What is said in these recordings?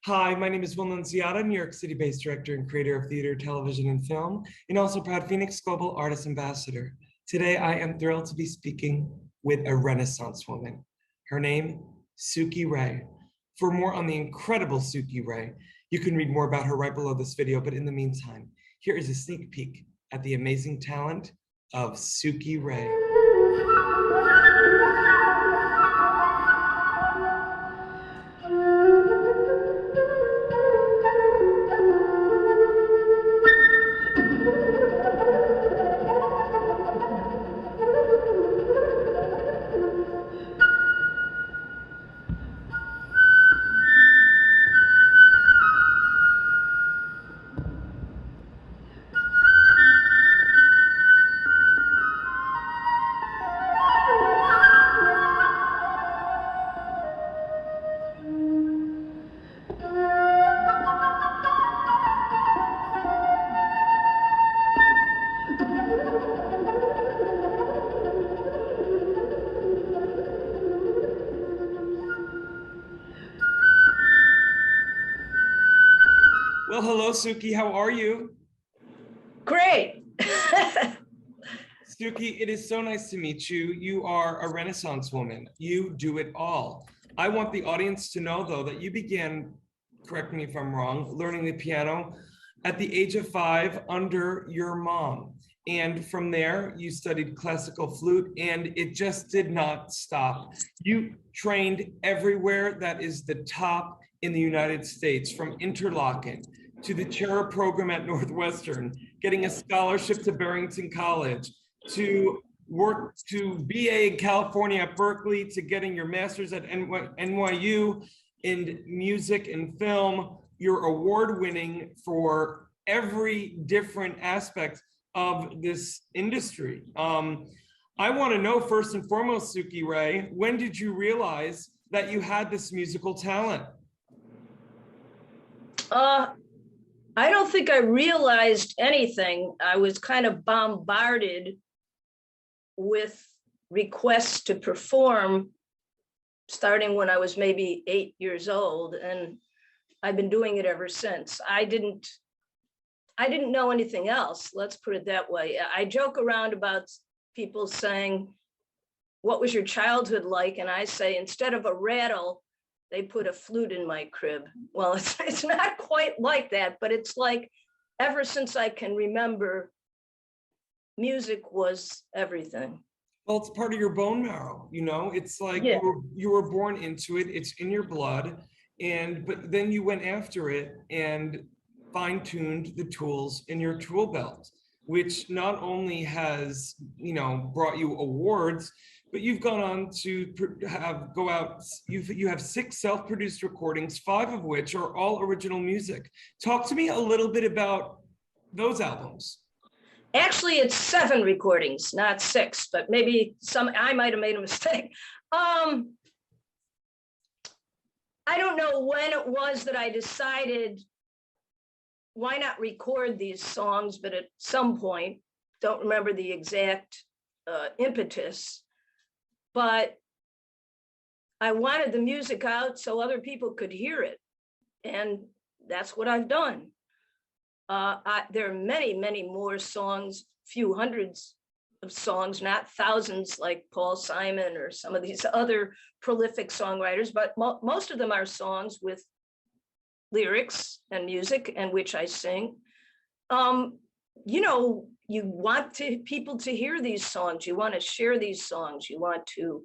Hi, my name is Will Nunziata, New York City-based director and creator of theater, television, and film, and also proud FENIX Global Artist Ambassador. Today, I am thrilled to be speaking with a Renaissance woman. Her name, SUKI RAE. For more on the incredible SUKI RAE, you can read more about her right below this video, but in the meantime, here is a sneak peek at the amazing talent of SUKI RAE. Well, hello, SUKI. How are you? Great. SUKI, it is so nice to meet you. You are a Renaissance woman. You do it all. I want the audience to know, though, that you began, correct me if I'm wrong, learning the piano at the age of 5 under your mom. And from there, you studied classical flute, and it just did not stop. You trained everywhere that is the top in the United States, from Interlochen to the Cherub program at Northwestern, getting a scholarship to Barrington College, to work to BA in California at Berkeley, to getting your master's at NYU in music and film. You're award-winning for every different aspect of this industry. I want to know, first and foremost, SUKI RAE, when did you realize that you had this musical talent? I don't think I realized anything. I was kind of bombarded with requests to perform starting when I was maybe 8 years old, and I've been doing it ever since. I didn't know anything else, let's put it that way. I joke around about people saying, "What was your childhood like?" And I say, instead of a rattle, they put a flute in my crib. Well, it's not quite like that, but it's like ever since I can remember, music was everything. Well, it's part of your bone marrow, you know? It's like Yeah. you were born into it, it's in your blood, but then you went after it and fine-tuned the tools in your tool belt, which not only has, brought you awards, but you've gone on to you have 6 self-produced recordings, 5 of which are all original music. Talk to me a little bit about those albums. Actually, it's 7 recordings, not 6, but maybe I might have made a mistake. I don't know when it was that I decided, why not record these songs, but at some point, don't remember the exact impetus, but I wanted the music out so other people could hear it. And that's what I've done. There are many, many more songs, few hundreds of songs, not thousands like Paul Simon or some of these other prolific songwriters, but most of them are songs with lyrics and music, and which I sing. You want people to hear these songs. You want to share these songs. You want to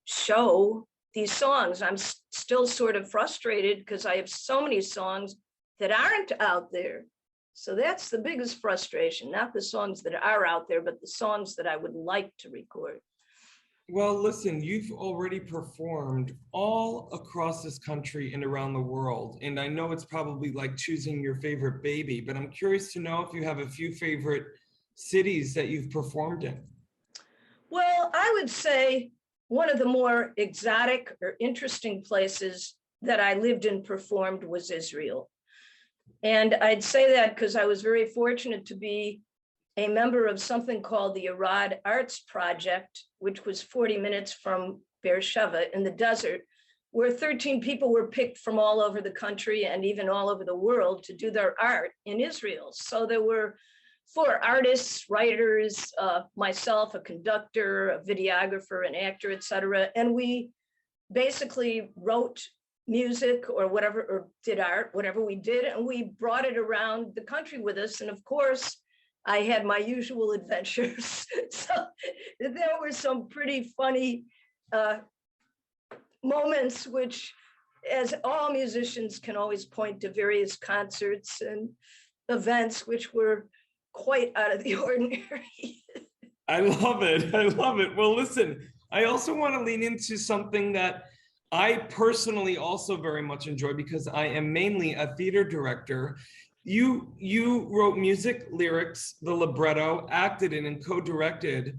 show these songs. I'm still sort of frustrated because I have so many songs that aren't out there. So that's the biggest frustration, not the songs that are out there, but the songs that I would like to record. Well, listen, you've already performed all across this country and around the world. And I know it's probably like choosing your favorite baby, but I'm curious to know if you have a few favorite cities that you've performed in. Well, I would say one of the more exotic or interesting places that I lived and performed was Israel. And I'd say that because I was very fortunate to be a member of something called the Arad Arts Project, which was 40 minutes from Beersheba in the desert, where 13 people were picked from all over the country and even all over the world to do their art in Israel. So there were 4 artists, writers, myself, a conductor, a videographer, an actor, etc. And we basically wrote music or whatever, or did art, whatever we did, and we brought it around the country with us. And of course, I had my usual adventures. So there were some pretty funny moments, which, as all musicians can always point to various concerts and events, which were quite out of the ordinary. I love it. I love it. Well, listen, I also want to lean into something that I personally also very much enjoy, because I am mainly a theater director. You wrote music, lyrics, the libretto, acted in and co-directed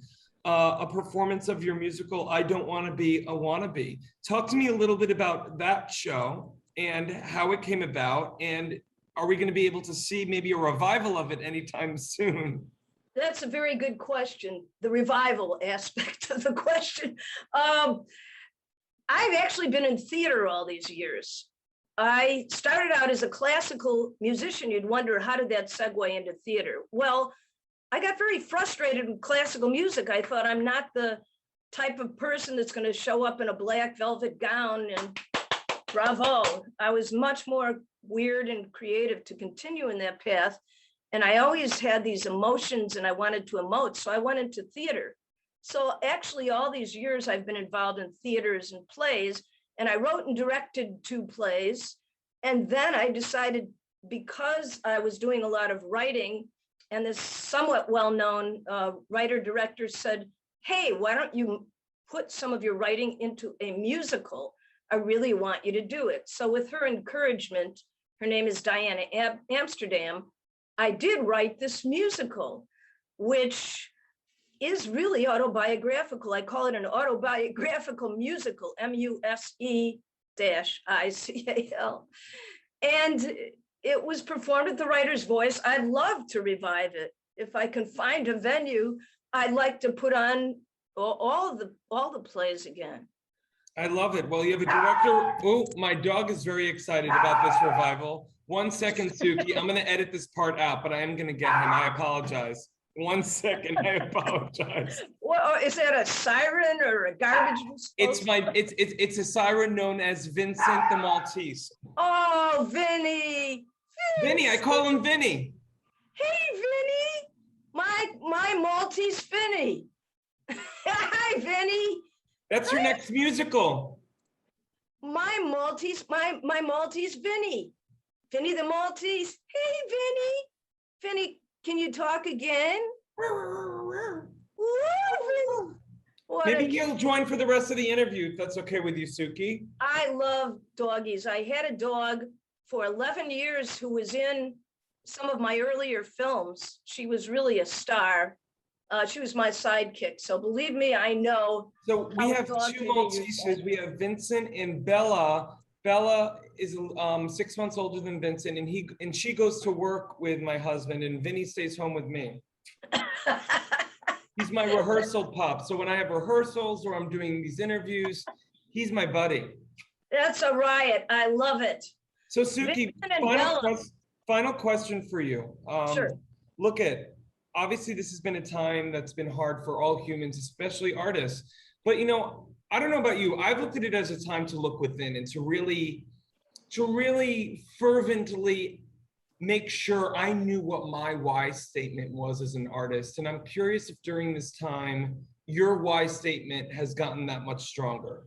a performance of your musical, I Don't Want to Be a Wannabe. Talk to me a little bit about that show and how it came about, and are we going to be able to see maybe a revival of it anytime soon? That's a very good question, the revival aspect of the question. I've actually been in theater all these years. I started out as a classical musician. You'd wonder, how did that segue into theater? Well, I got very frustrated with classical music. I thought, I'm not the type of person that's going to show up in a black velvet gown and bravo. I was much more weird and creative to continue in that path. And I always had these emotions and I wanted to emote. So I went into theater. So actually all these years I've been involved in theaters and plays, and I wrote and directed 2 plays. And then I decided, because I was doing a lot of writing, and this somewhat well-known writer-director said, hey, why don't you put some of your writing into a musical? I really want you to do it. So with her encouragement, her name is Diana Amsterdam, I did write this musical, which is really autobiographical. I call it an autobiographical musical, M-U-S-E-I-C-A-L. And it was performed at the Writer's Voice. I'd love to revive it. If I can find a venue, I'd like to put on all the plays again. I love it. Well, you have a director. Oh, my dog is very excited about this revival. 1 second, Suki. I'm going to edit this part out, but I am going to get him. I apologize. 1 second. I apologize. Well, is that a siren or a garbage disposal? It's a siren known as Vincent the Maltese. Oh, Vinny. Vinny, I call him Vinny. Hey, Vinny. My Maltese Vinny. Hi, Vinny. That's your next musical. My Maltese Vinny. Vinny the Maltese. Hey, Vinny. Vinny, can you talk again? Maybe you'll join for the rest of the interview, if that's okay with you, Suki. I love doggies. I had a dog for 11 years who was in some of my earlier films. She was really a star. She was my sidekick. So believe me, I know. So we have 2 Malteses. We have Vincent and Bella. Bella is 6 months older than Vincent, and she goes to work with my husband, and Vinny stays home with me. He's my rehearsal pup. So when I have rehearsals or I'm doing these interviews, he's my buddy. That's a riot. I love it. So Suki, final question for you. Sure. Look at, obviously this has been a time that's been hard for all humans, especially artists. But you know, I don't know about you, I've looked at it as a time to look within and to really fervently make sure I knew what my why statement was as an artist. And I'm curious if during this time, your why statement has gotten that much stronger.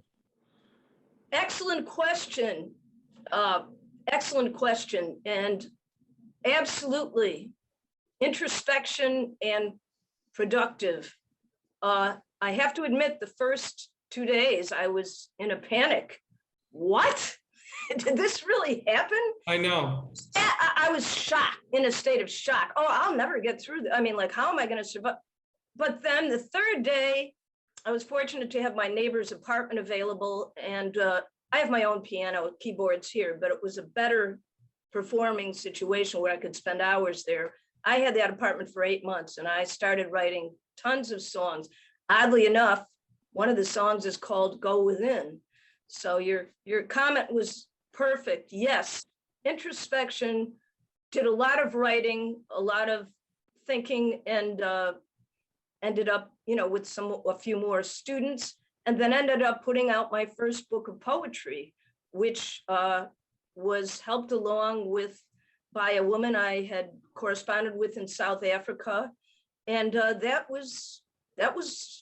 Excellent question. Excellent question. And absolutely introspection and productive. I have to admit, the first 2 days I was in a panic. What? Did this really happen? I know. I was shocked, in a state of shock. Oh, I'll never get through this. I mean, like, how am I going to survive? But then the 3rd day, I was fortunate to have my neighbor's apartment available, and I have my own piano keyboards here, but it was a better performing situation where I could spend hours there. I had that apartment for 8 months, and I started writing tons of songs. Oddly enough, one of the songs is called Go Within. So your comment was perfect. Yes, introspection, did a lot of writing, a lot of thinking, and ended up, with a few more students, and then ended up putting out my first book of poetry, which was helped along by a woman I had corresponded with in South Africa. And that was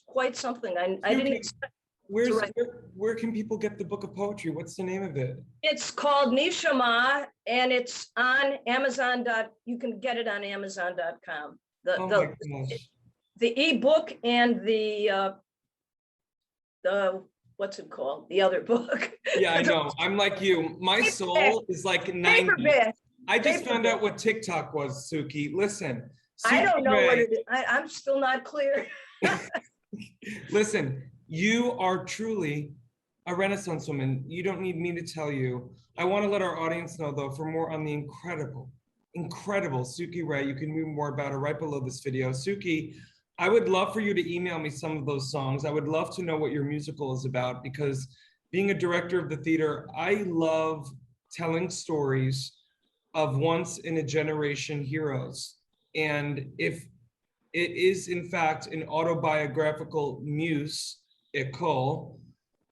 quite something. I didn't expect to write. Where can people get the book of poetry? What's the name of it? It's called Nishama, and it's on Amazon. You can get it on Amazon.com. Oh my gosh. The ebook and the what's it called? The other book. Yeah, I know. I'm like you. My soul is like 90. Paperback. I just found out what TikTok was, Suki. Listen. I don't know Suki what Rae, it is. I'm still not clear. listen, you are truly a Renaissance woman. You don't need me to tell you. I want to let our audience know, though, for more on the incredible Suki Rae. You can read more about her right below this video. Suki, I would love for you to email me some of those songs. I would love to know what your musical is about, because being a director of the theater, I love telling stories of once in a generation heroes. And if it is in fact an autobiographical musical,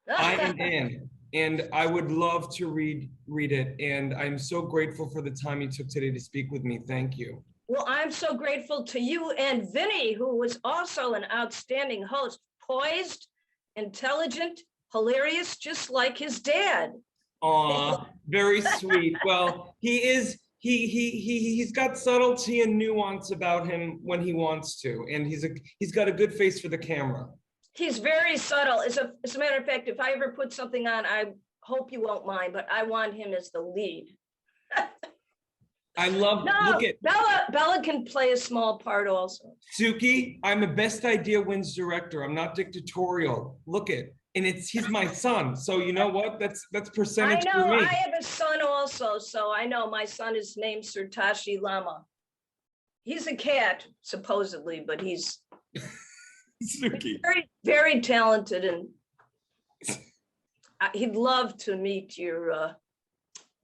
I am in, and I would love to read it. And I'm so grateful for the time you took today to speak with me. Thank you. Well, I'm so grateful to you and Vinny, who was also an outstanding host, poised, intelligent, hilarious, just like his dad. Aw, very sweet. Well, he's got subtlety and nuance about him when he wants to, and he's got a good face for the camera. He's very subtle. As a matter of fact, if I ever put something on, I hope you won't mind, but I want him as the lead. I love, look at Bella can play a small part also. Suki, I'm a best idea wins director. I'm not dictatorial. Look at, and he's my son. So you know what? That's percentage I know, for me. I have a son also, so I know my son is named Sirtashi Lama. He's a cat, supposedly, but he's Suki. very, very talented, and he'd love to meet your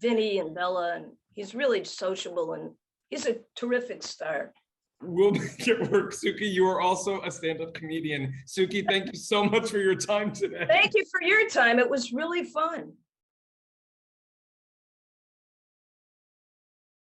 Vinny and Bella, and he's really sociable, and he's a terrific star. We'll make it work. Suki, you are also a stand-up comedian. Suki, thank you so much for your time today. Thank you for your time. It was really fun.